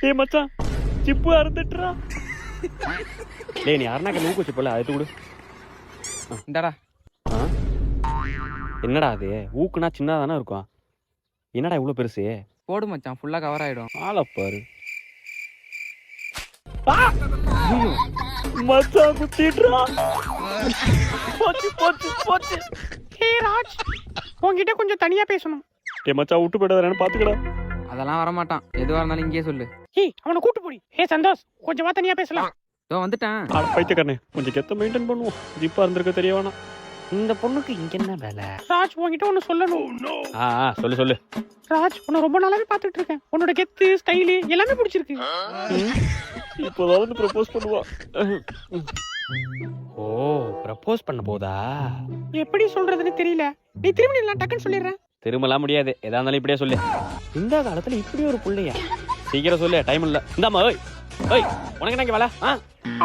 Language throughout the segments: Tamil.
டேய் மச்சான் சிப்பு அறுந்துட்டுறா. டேய் நீ அருணாக்கு ஊக்கு வச்சு போல அது கொடு. இந்தாடா. என்னடா அது ஊக்குனா சின்னதாக தானே இருக்கும். என்னடா இவ்வளோ பெருசு? போடு மச்சான், ஃபுல்லா கவர் ஆயிடும். ஆளப்பாரு. மச்சான் குத்திடுறா. போச்சு போச்சு போச்சு. ஹே ராஜ், உன்கிட்ட கொஞ்சம் தனியா பேசணும். டேய் மச்சான் விட்டு போயிடாதேன்னு பாத்துக்கடா. அதெல்லாம் வரமாட்டான், எதுவா இருந்தாலும் இங்கேயே சொல்லு. ஹே அவனை கூட்டு போடி. ஹே சந்தோஷ், கொஞ்சமா தனியா பேசலாம். இதோ வந்துட்டேன். ஆட பைத்தியக்காரனே, கொஞ்சம் கெத்த மெயின்டைன் பண்ணுவோம். ஜிப்பா இருந்திருக்க தெரிய வேணாம். இந்த பொண்ணுக்கு இங்க என்ன வேலை? ராஜ் உன்கிட்ட ஒன்னு சொல்லணும். சொல்லு சொல்லு. ராஜ், உன்னை ரொம்ப நாளாவே பாத்துட்டு இருக்கேன். உன்னோட கெத்து ஸ்டைலு எல்லாமே பிடிச்சிருக்கு. இப்போதான் வந்து ப்ரப்போஸ் பண்ணுவா. ஓ ப்ரப்போஸ் பண்ண போதா? எப்படி சொல்றதுன்னு தெரியல. நீ திரும்பி நான் டக்குன்னு சொல்லிடுறேன். திரும்பலாம் முடியாது, எதா இருந்தாலும் இப்படியே சொல்லு. இந்த காலத்துல இப்படி ஒரு புள்ளையா? சீக்கிரம் சொல்லு, டைம் இல்ல. இந்தாமா. ஓய் ஓய், உனக்கு என்ன வேலை?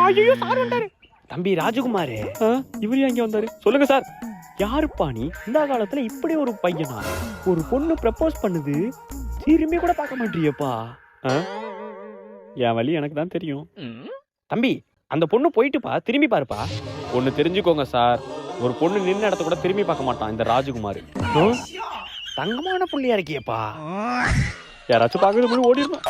ஐயோ சார் வந்தாரு. தம்பி ராஜகுமார், இவரு எங்க வந்தாரு? சொல்லுங்க சார். யாருப்பா நீ? இந்த காலத்துல இப்படி ஒரு பையனா? ஒரு பொண்ணு ப்ரப்போஸ் பண்ணுது, திரும்பி கூட பார்க்க மாட்டீங்கப்பா. என் வழி எனக்கு தான் தெரியும். தம்பி அந்த பொண்ணு போயிட்டுப்பா, திரும்பி பாருப்பா. ஒண்ணு தெரிஞ்சுக்கோங்க சார், ஒரு பொண்ணு நின்ன இடத்த கூட திரும்பி பார்க்க மாட்டான் இந்த ராஜகுமார். தங்கமான புள்ளையா இருக்கியப்பா. யாராச்சும் பார்க்கறது போய் ஓடிடணும்.